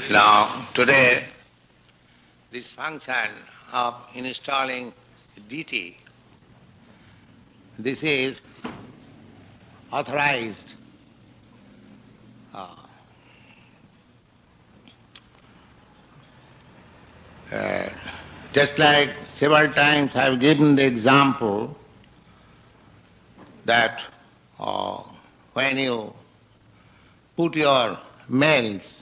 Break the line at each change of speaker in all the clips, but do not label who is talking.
Now, today, this function of installing deity, this is authorized just like several times I have given the example that when you put your mails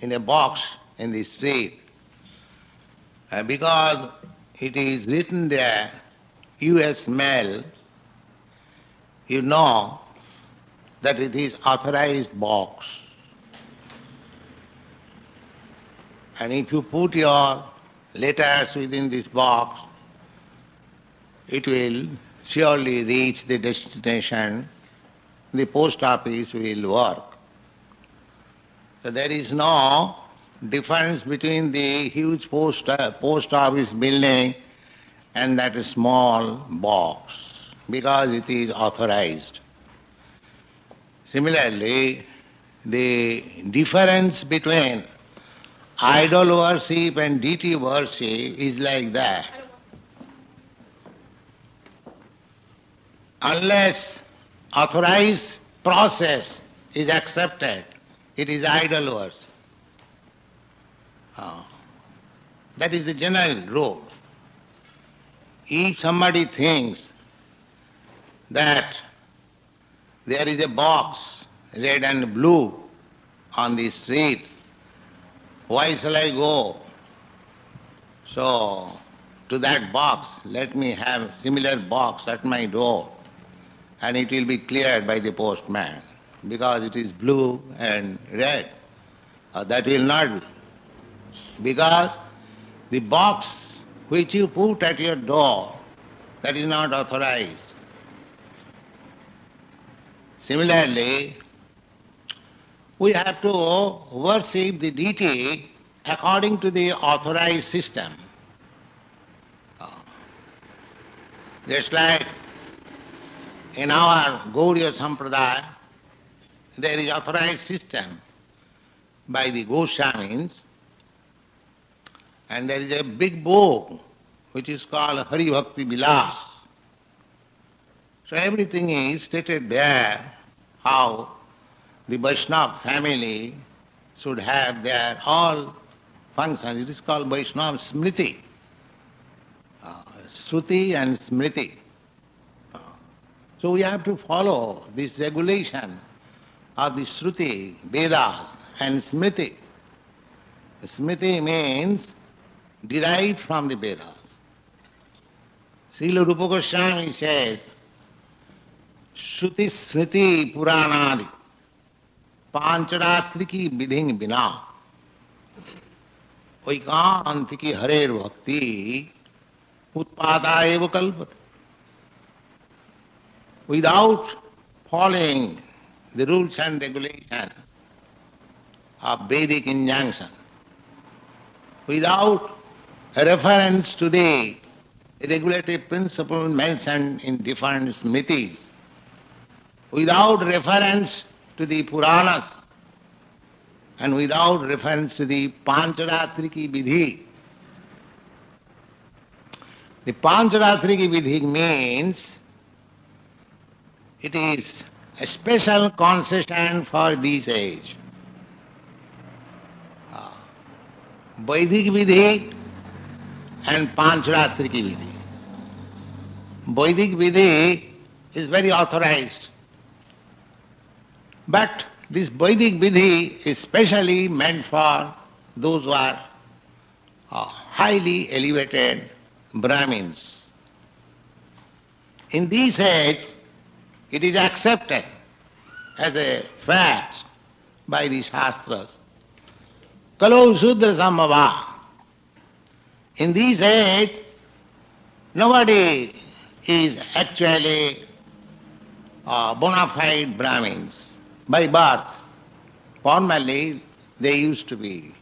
in a box in the street, because it is written there, US mail, you know that it is authorized box. And if you put your letters within this box, it will surely reach the destination. The post office will work. So there is no difference between the huge post office building and that small box, because it is authorized. Similarly, the difference between idol worship and deity worship is like that. Unless authorized process is accepted, it is idol worship. That is the general rule. If somebody thinks that there is a box, red and blue, on the street, why shall I go? So, to that box, let me have similar box at my door, and it will be cleared by the postman, because it is blue and red. That will not be. Because the box which you put at your door, that is not authorized. Similarly, we have to worship the deity according to the authorized system. Just like in our Gauriya Sampradaya, there is authorized system by the Goswamis, and there is a big book which is called Hari Bhakti Vilas. So everything is stated there, how the Vaishnava family should have their all functions. It is called Vaishnava Smriti. Shruti and Smriti. So we have to follow this regulation of the Shruti, Vedas and Smriti. Smriti means derived from the Vedas. Srila Rupa Goswami says, Shruti Smriti Puranadi Pancharatriki Vidhin Bina Vaikantiki Harer Bhakti Utpada Eva Kalpati. Without following the rules and regulations of Vedic injunction, without a reference to the regulative principle mentioned in different smritis, without reference to the Puranas, and without reference to the Pancharatriki Vidhi. The Pancharatriki Vidhi means it is a special concession for this age. Vedic Vidhi and Pancharatriki Vidhi. Vedic Vidhi is very authorized. But this Vedic Vidhi is specially meant for those who are highly elevated Brahmins. In this age, it is accepted as a fact by the Shastras. Kalau Shudra Samabha. In this age, nobody is actually bona fide Brahmins by birth. Formerly, they used to be.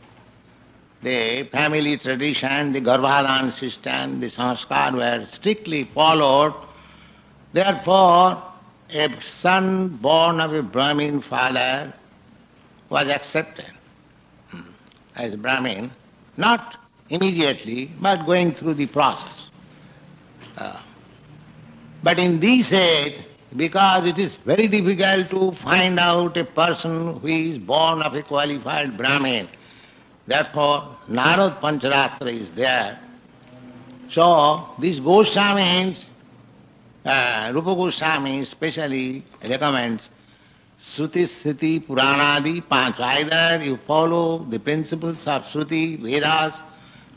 The family tradition, the Garbhadan system, the sanskar were strictly followed. Therefore, a son born of a Brahmin father was accepted. as Brahmin, not immediately, but going through the process. But in this age, because it is very difficult to find out a person who is born of a qualified Brahmin, therefore Narad Pancharatra is there. So these Goswamis, Rupa Goswami especially recommends Shruti, Smriti, Puranadi, Panch. Either you follow the principles of Shruti, Vedas,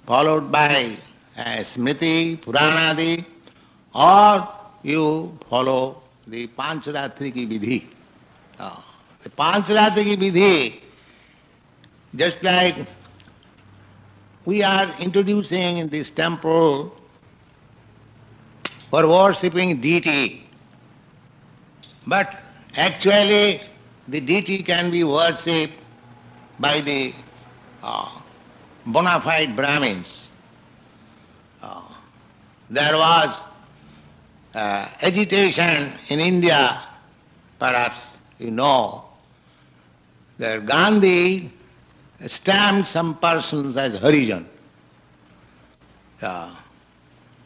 followed by Smriti, Puranadi, or you follow the Pancharatriki Vidhi. The Pancharatriki Vidhi, just like we are introducing in this temple for worshipping deity, but actually the deity can be worshipped by the bona fide Brahmins. There was agitation in India, perhaps you know, that Gandhi stamped some persons as harijan.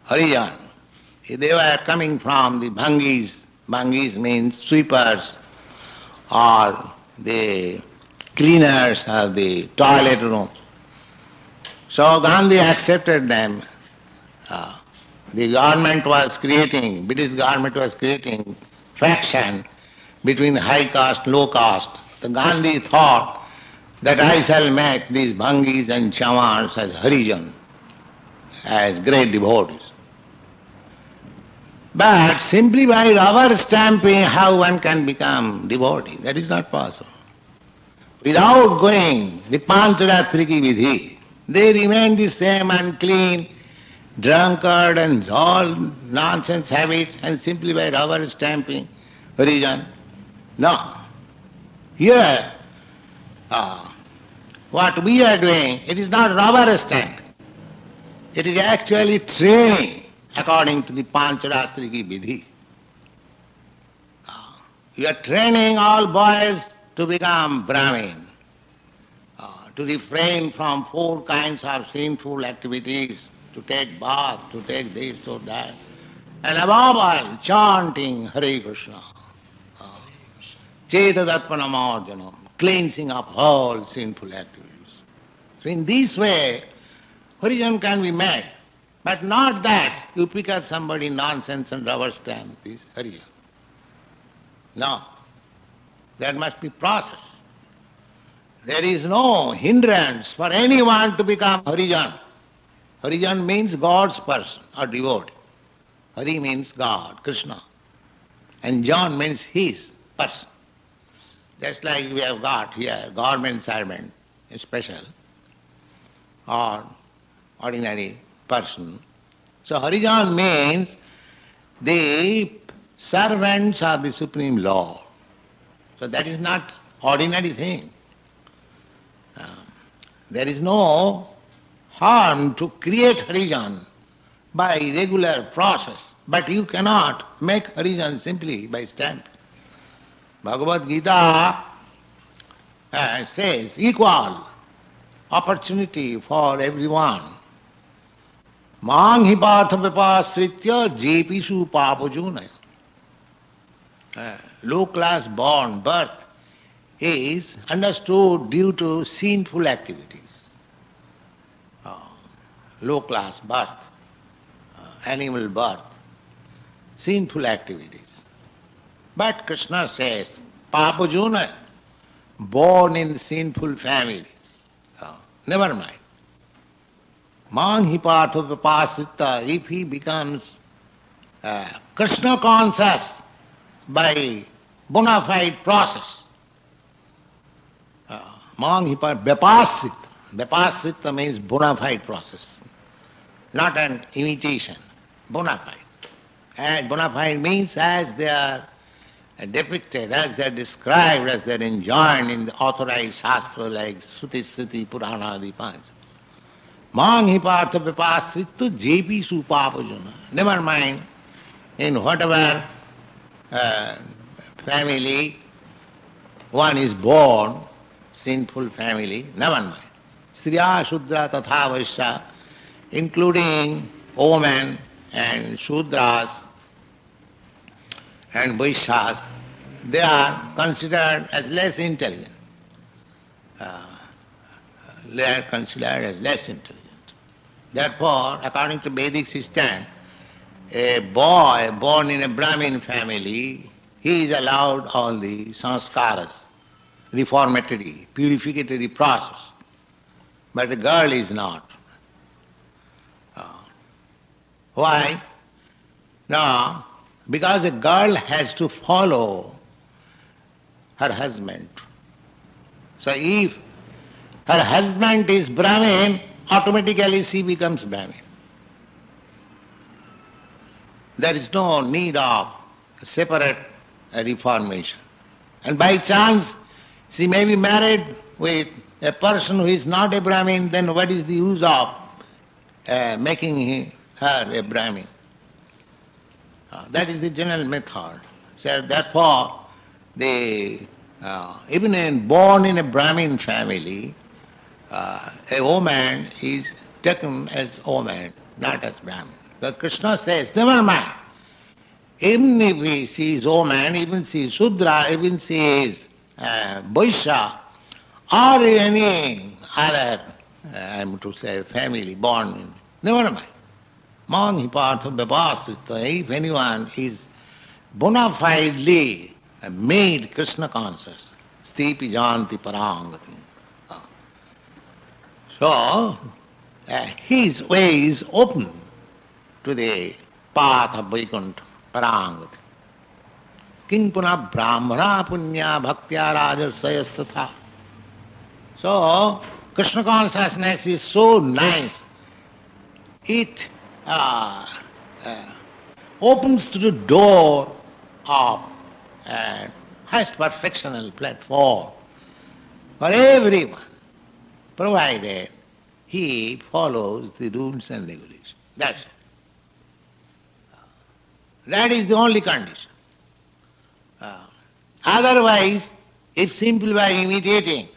Harijan. They were coming from the bhangis. Bhangis means sweepers or the cleaners of the toilet room. So Gandhi accepted them. The government was creating, British government was creating faction between high caste, low caste. The Gandhi thought that I shall make these bhangis and chamans as harijan, as great devotees. But simply by rubber stamping how one can become devotee, that is not possible. Without going the Pancharatriki Vidhi, they remain the same unclean, drunkard and all nonsense habits, and simply by rubber stamping harijan. No. Here, what we are doing, it is not rubber stamp. It is actually training according to the Pancharatriki Vidhi. You are training all boys to become Brahmin, to refrain from 4 kinds of sinful activities, to take bath, to take this, to that, and above all, chanting Hare Krishna, Chetadattmanamarjanam, cleansing up all sinful activities. So in this way, harijan can be made. But not that you pick up somebody nonsense and rubber stamp this harijan. No. There must be process. There is no hindrance for anyone to become harijan. Harijan means God's person or devotee. Hari means God, Krishna. And Jan means his person. Just like we have got here government servant, special, or ordinary person. So harijan means the servants of the Supreme Lord. So that is not ordinary thing. There is no harm to create harijan by regular process, but you cannot make harijan simply by stamp. Bhagavad Gita says equal opportunity for everyone. Mang hi partha vipasritya jepishu papajunaya. Low class born birth is understood due to sinful activities. Low class birth, animal birth, sinful activities. But Krishna says, papajunaya, born in sinful families. Never mind. Mang hi partha vipasita, if he becomes Krishna conscious by bona fide process. Mang hi partha vipasita. Vipasita means bona fide process, not an imitation, bona fide. And bona fide means as they are depicted, as they are described, as they are enjoined in the authorized shastra like Sruti, Smriti, Purana, Adi Panch. Mang hi partha vipasritu jepi supapajuna. Never mind in whatever family one is born, sinful family, never mind. Striya, Shudra, Tatha, Vaishya, including women and Shudras and Vaishyas, they are considered as less intelligent. They are considered as less intelligent. Therefore, according to Vedic system, a boy born in a Brahmin family, he is allowed all the sanskaras, reformatory, purificatory process. But a girl is not. Why? No, because a girl has to follow her husband. So if her husband is Brahmin, automatically she becomes Brahmin. There is no need of separate reformation. And by chance, she may be married with a person who is not a Brahmin, then what is the use of making her a Brahmin? That is the general method. So therefore, even born in a Brahmin family, a woman is taken as woman, not as Brahmin. So Krishna says, never mind. Even if she is woman, even she is Shudra, even she is Vaishya, or any other, I am to say, family born in, never mind. Mang hi partha vyavasita, if anyone is bona fidely made Krishna conscious, stipi janti parangati. So, his way is open to the path of Vaikuntha, parangati. King puna brahmana punya bhaktya rajarsayasthatha. So, Krishna consciousness is so nice. It opens to the door of highest perfectional platform for everyone, provided he follows the rules and regulations. That's it. That is the only condition. Otherwise, if simply by imitating,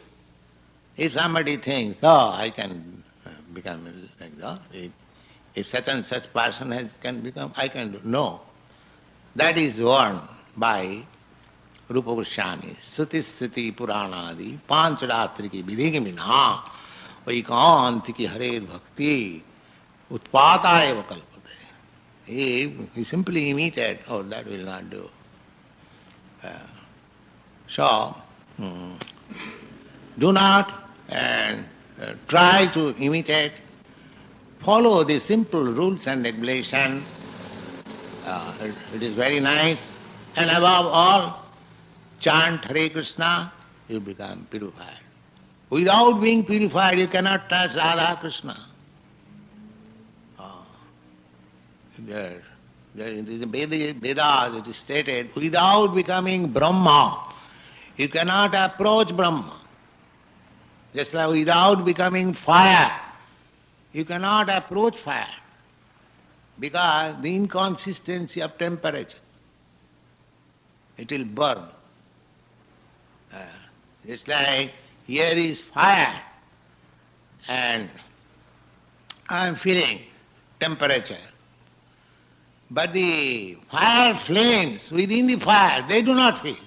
if somebody thinks, oh, I can become like that, if such and such person can become, I can do. No. That is warned by Rupa Goswami. Sruti Sriti Puranadi Pancharatriki Vidhigimina Vaikantiki Hare Bhakti Utpata eva kalpate. If he simply imitated, oh, that will not do. So, do not try to imitate. Follow the simple rules and regulations. It is very nice. And above all, chant Hare Krishna, you become purified. Without being purified, you cannot touch Radha Krishna. There in the Vedas it is stated, without becoming Brahma, you cannot approach Brahma. Just like without becoming fire, you cannot approach fire, because the inconsistency of temperature, it will burn. Just like here is fire and I am feeling temperature. But the fire flames within the fire, they do not feel.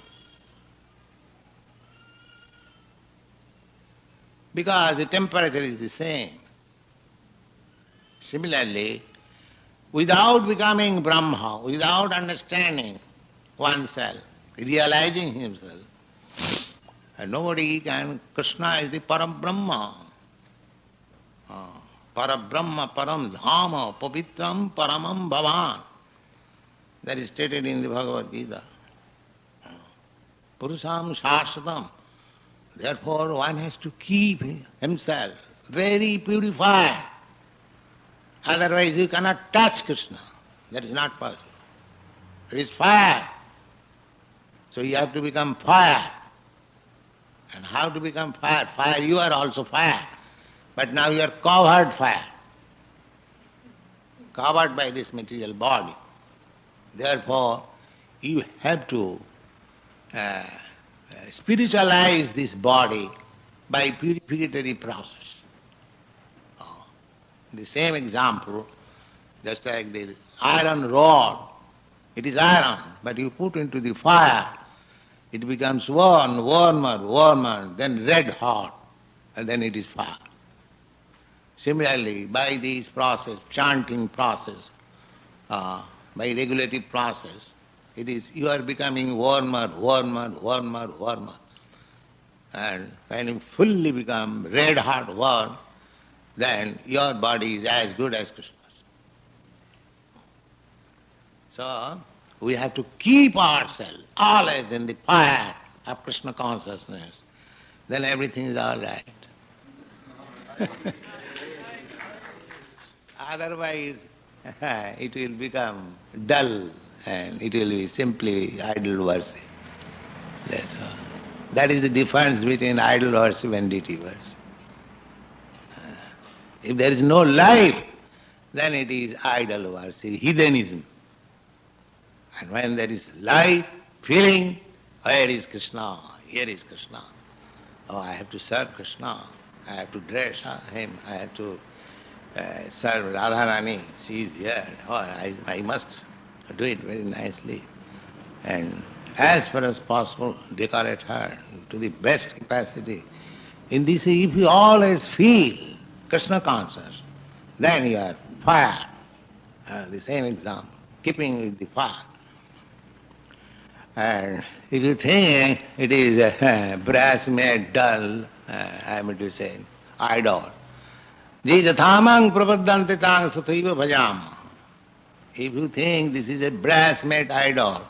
Because the temperature is the same. Similarly, without becoming Brahma, without understanding oneself, realizing himself, and nobody can, Krishna is the Param Brahma. Parabrahma, Param Dhama, Pavitram, Paramam Bhavan. That is stated in the Bhagavad Gita. Purusam Shashvatam. Therefore, one has to keep himself very purified. Otherwise, you cannot touch Krishna. That is not possible. It is fire. So you have to become fire. And how to become fire? Fire, you are also fire. But now you are covered fire. Covered by this material body. Therefore, you have to spiritualize this body by purificatory process. The same example, just like the iron rod. It is iron, but you put into the fire, it becomes warmer, then red hot, and then it is fire. Similarly, by this process, chanting process, by regulative process, you are becoming warmer. And when you fully become red hot warm, then your body is as good as Krishna's. So, we have to keep ourselves always in the fire of Krishna consciousness. Then everything is all right. Otherwise, it will become dull and it will be simply idle worship. That's all. That is the difference between idle worship and deity worship. If there is no life, then it is idle worship, heathenism. And when there is life, feeling, where is Krishna? Here is Krishna. Oh, I have to serve Krishna. I have to dress him. I have to serve Radharani. She is here. Oh, I must do it very nicely. And as far as possible, decorate her to the best capacity. In this, if you always feel Krishna conscious, then you are fire. The same example, keeping with the fire. And if you think it is brass made dull, I am to say, idol. Jijathamang prapaddante tang sathaiva bhajam. If you think this is a brass made idol,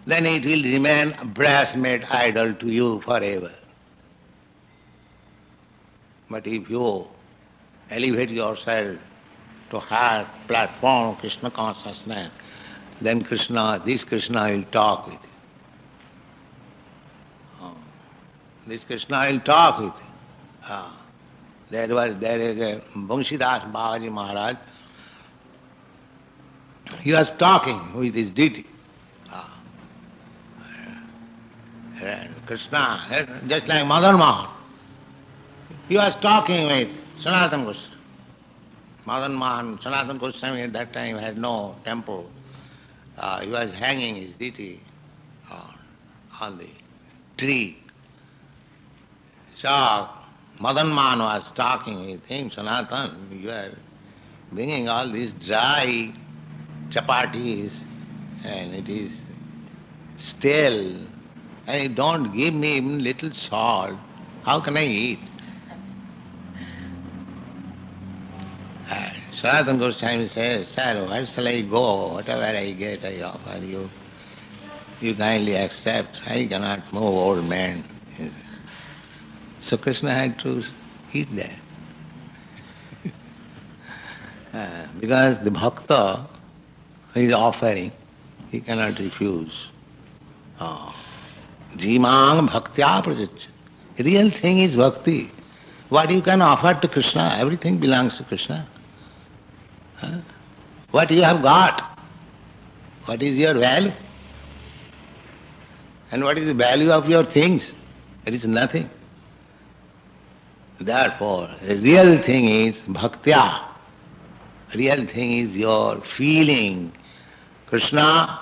then it will remain a brass made idol to you forever. But if you elevate yourself to higher platform, Krishna consciousness, then this Krishna will talk with you. This Krishna will talk with you. There is a Banshidas Babaji Maharaj. He was talking with his deity. And Krishna, just like Madan Mohan, he was talking with Sanatana Goswami. Madan Mohan, Sanatana Goswami at that time had no temple. He was hanging his deity on the tree. So Madan Mohan was talking with him, Sanatana, you are bringing all these dry chapatis and it is stale and you don't give me even little salt. How can I eat? Sanatana Goswami says, Sir, where shall I go? Whatever I get, I offer you. You kindly accept. I cannot move, old man. So Krishna had to eat that. Because the bhakta is offering, he cannot refuse. Jimang bhaktya prajachyat. Real thing is bhakti. What you can offer to Krishna, everything belongs to Krishna. What you have got, what is your value? And what is the value of your things? It is nothing. Therefore, the real thing is bhaktya. Real thing is your feeling. Krishna,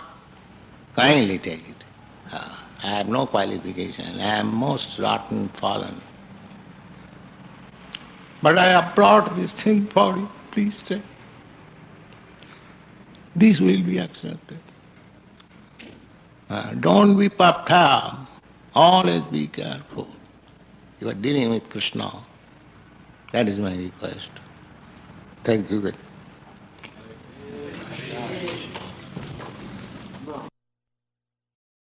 kindly take it. I have no qualification. I am most rotten, fallen. But I have brought this thing for you. Please take. This will be accepted. Don't be puffed up. Always be careful. You are dealing with Krishna. That is my request. Thank you very much.